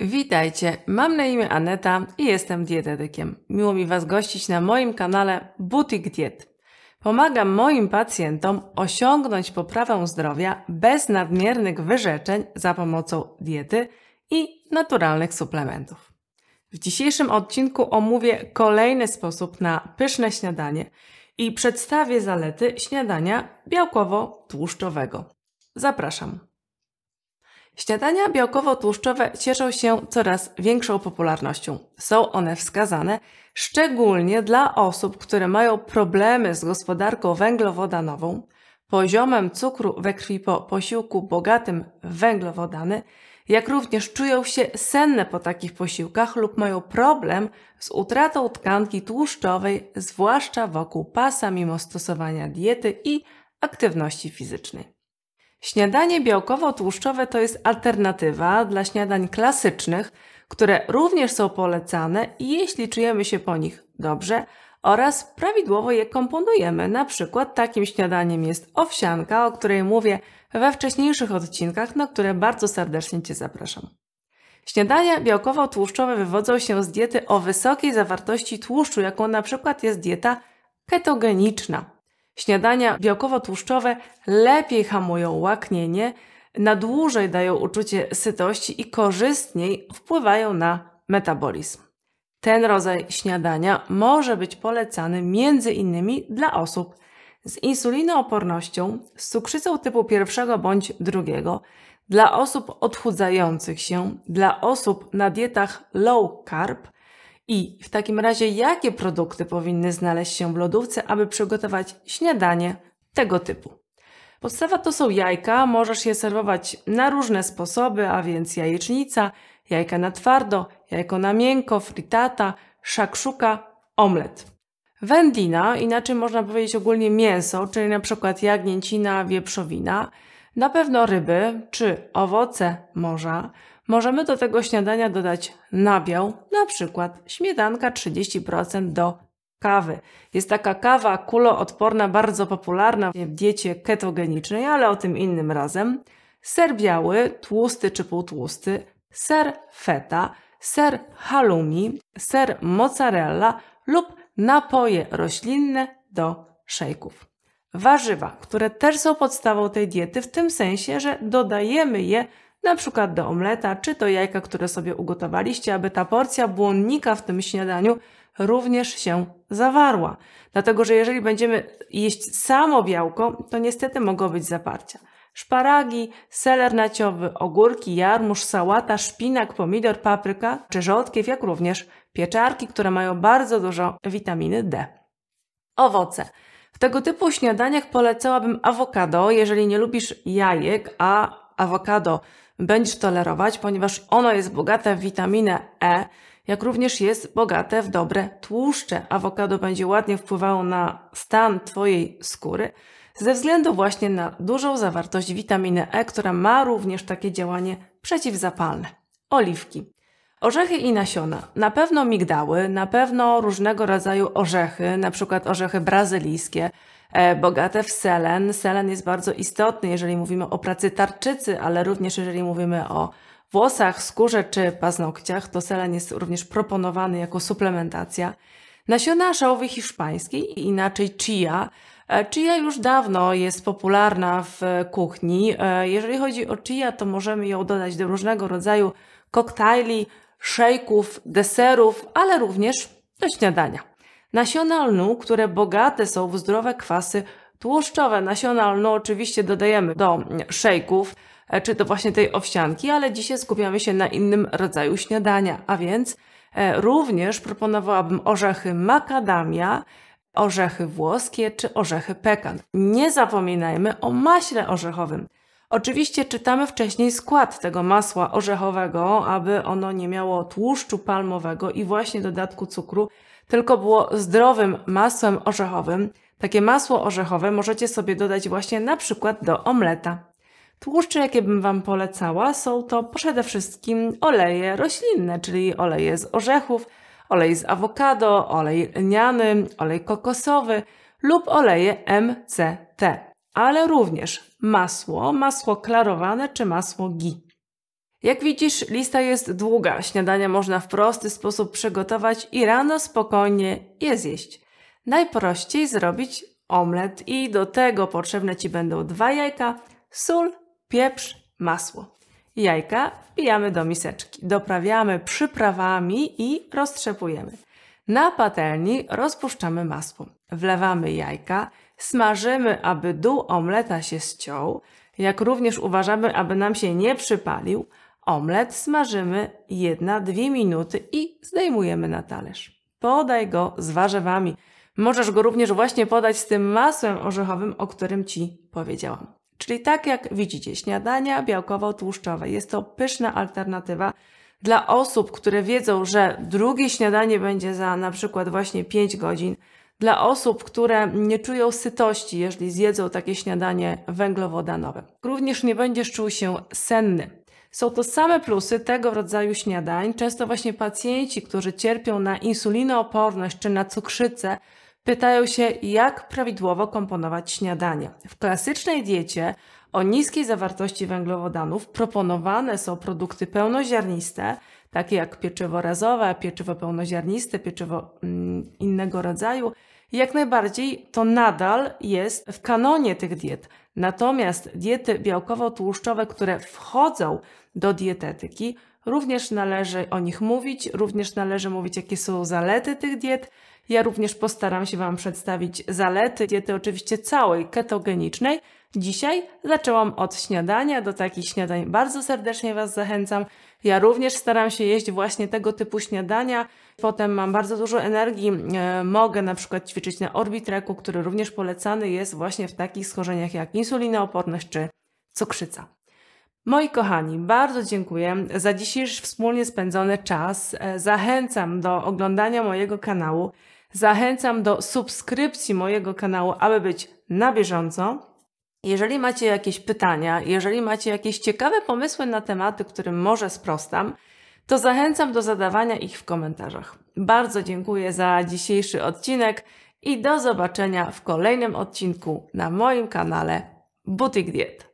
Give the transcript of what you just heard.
Witajcie, mam na imię Aneta i jestem dietetykiem. Miło mi Was gościć na moim kanale Butik Diet. Pomagam moim pacjentom osiągnąć poprawę zdrowia bez nadmiernych wyrzeczeń za pomocą diety i naturalnych suplementów. W dzisiejszym odcinku omówię kolejny sposób na pyszne śniadanie i przedstawię zalety śniadania białkowo-tłuszczowego. Zapraszam. Śniadania białkowo-tłuszczowe cieszą się coraz większą popularnością. Są one wskazane szczególnie dla osób, które mają problemy z gospodarką węglowodanową, poziomem cukru we krwi po posiłku bogatym w węglowodany, jak również czują się senne po takich posiłkach lub mają problem z utratą tkanki tłuszczowej, zwłaszcza wokół pasa mimo stosowania diety i aktywności fizycznej. Śniadanie białkowo-tłuszczowe to jest alternatywa dla śniadań klasycznych, które również są polecane i jeśli czujemy się po nich dobrze oraz prawidłowo je komponujemy. Na przykład takim śniadaniem jest owsianka, o której mówię we wcześniejszych odcinkach, na które bardzo serdecznie Cię zapraszam. Śniadania białkowo-tłuszczowe wywodzą się z diety o wysokiej zawartości tłuszczu, jaką na przykład jest dieta ketogeniczna. Śniadania białkowo-tłuszczowe lepiej hamują łaknienie, na dłużej dają uczucie sytości i korzystniej wpływają na metabolizm. Ten rodzaj śniadania może być polecany m.in. dla osób z insulinoopornością, z cukrzycą typu 1 bądź 2, dla osób odchudzających się, dla osób na dietach low carb. I w takim razie jakie produkty powinny znaleźć się w lodówce, aby przygotować śniadanie tego typu? Podstawa to są jajka, możesz je serwować na różne sposoby, a więc jajecznica, jajka na twardo, jajko na miękko, frittata, szakszuka, omlet. Wędlina, inaczej można powiedzieć ogólnie mięso, czyli na przykład jagnięcina, wieprzowina, na pewno ryby czy owoce morza. Możemy do tego śniadania dodać nabiał, na przykład śmietanka 30% do kawy. Jest taka kawa kuloodporna, bardzo popularna w diecie ketogenicznej, ale o tym innym razem. Ser biały, tłusty czy półtłusty, ser feta, ser halloumi, ser mozzarella lub napoje roślinne do szejków. Warzywa, które też są podstawą tej diety, w tym sensie, że dodajemy je na przykład do omleta czy do jajka, które sobie ugotowaliście, aby ta porcja błonnika w tym śniadaniu również się zawarła. Dlatego, że jeżeli będziemy jeść samo białko, to niestety mogą być zaparcia. Szparagi, seler naciowy, ogórki, jarmuż, sałata, szpinak, pomidor, papryka czy rzodkiew, jak również pieczarki, które mają bardzo dużo witaminy D. Owoce. W tego typu śniadaniach polecałabym awokado, jeżeli nie lubisz jajek, a awokado będziesz tolerować, ponieważ ono jest bogate w witaminę E, jak również jest bogate w dobre tłuszcze. Awokado będzie ładnie wpływało na stan Twojej skóry ze względu właśnie na dużą zawartość witaminy E, która ma również takie działanie przeciwzapalne. Oliwki. Orzechy i nasiona. Na pewno migdały, na pewno różnego rodzaju orzechy, na przykład orzechy brazylijskie, bogate w selen. Selen jest bardzo istotny, jeżeli mówimy o pracy tarczycy, ale również jeżeli mówimy o włosach, skórze czy paznokciach, to selen jest również proponowany jako suplementacja. Nasiona szałowy hiszpańskiej, inaczej chia. Chia już dawno jest popularna w kuchni. Jeżeli chodzi o chia, to możemy ją dodać do różnego rodzaju koktajli, szejków, deserów, ale również do śniadania. Nasiona lnu, które bogate są w zdrowe kwasy tłuszczowe. Nasiona lnu oczywiście dodajemy do szejków, czy do właśnie tej owsianki, ale dzisiaj skupiamy się na innym rodzaju śniadania, a więc również proponowałabym orzechy makadamia, orzechy włoskie czy orzechy pekan. Nie zapominajmy o maśle orzechowym. Oczywiście czytamy wcześniej skład tego masła orzechowego, aby ono nie miało tłuszczu palmowego i właśnie dodatku cukru, tylko było zdrowym masłem orzechowym. Takie masło orzechowe możecie sobie dodać właśnie na przykład do omleta. Tłuszcze, jakie bym Wam polecała, są to przede wszystkim oleje roślinne, czyli oleje z orzechów, olej z awokado, olej lniany, olej kokosowy lub oleje MCT, ale również masło klarowane czy masło ghee. Jak widzisz, lista jest długa. Śniadania można w prosty sposób przygotować i rano spokojnie je zjeść. Najprościej zrobić omlet i do tego potrzebne Ci będą 2 jajka, sól, pieprz, masło. Jajka wbijamy do miseczki, doprawiamy przyprawami i roztrzepujemy. Na patelni rozpuszczamy masło. Wlewamy jajka, smażymy, aby dół omleta się ściął, jak również uważamy, aby nam się nie przypalił. Omlet smażymy 1-2 minuty i zdejmujemy na talerz. Podaj go z warzywami. Możesz go również właśnie podać z tym masłem orzechowym, o którym Ci powiedziałam. Czyli tak jak widzicie, śniadania białkowo-tłuszczowe. Jest to pyszna alternatywa dla osób, które wiedzą, że drugie śniadanie będzie za na przykład właśnie 5 godzin. Dla osób, które nie czują sytości, jeżeli zjedzą takie śniadanie węglowodanowe. Również nie będziesz czuł się senny. Są to same plusy tego rodzaju śniadań. Często właśnie pacjenci, którzy cierpią na insulinooporność czy na cukrzycę, pytają się, jak prawidłowo komponować śniadanie. W klasycznej diecie o niskiej zawartości węglowodanów proponowane są produkty pełnoziarniste, takie jak pieczywo razowe, pieczywo pełnoziarniste, pieczywo innego rodzaju. Jak najbardziej to nadal jest w kanonie tych diet. Natomiast diety białkowo-tłuszczowe, które wchodzą do dietetyki, również należy o nich mówić, również należy mówić, jakie są zalety tych diet. Ja również postaram się Wam przedstawić zalety diety oczywiście całej ketogenicznej. Dzisiaj zaczęłam od śniadania, do takich śniadań bardzo serdecznie Was zachęcam. Ja również staram się jeść właśnie tego typu śniadania. Potem mam bardzo dużo energii. Mogę na przykład ćwiczyć na Orbitreku, który również polecany jest właśnie w takich schorzeniach jak insulinooporność czy cukrzyca. Moi kochani, bardzo dziękuję za dzisiejszy wspólnie spędzony czas. Zachęcam do oglądania mojego kanału. Zachęcam do subskrypcji mojego kanału, aby być na bieżąco. Jeżeli macie jakieś pytania, jeżeli macie jakieś ciekawe pomysły na tematy, którym może sprostam, to zachęcam do zadawania ich w komentarzach. Bardzo dziękuję za dzisiejszy odcinek i do zobaczenia w kolejnym odcinku na moim kanale Butik Diet.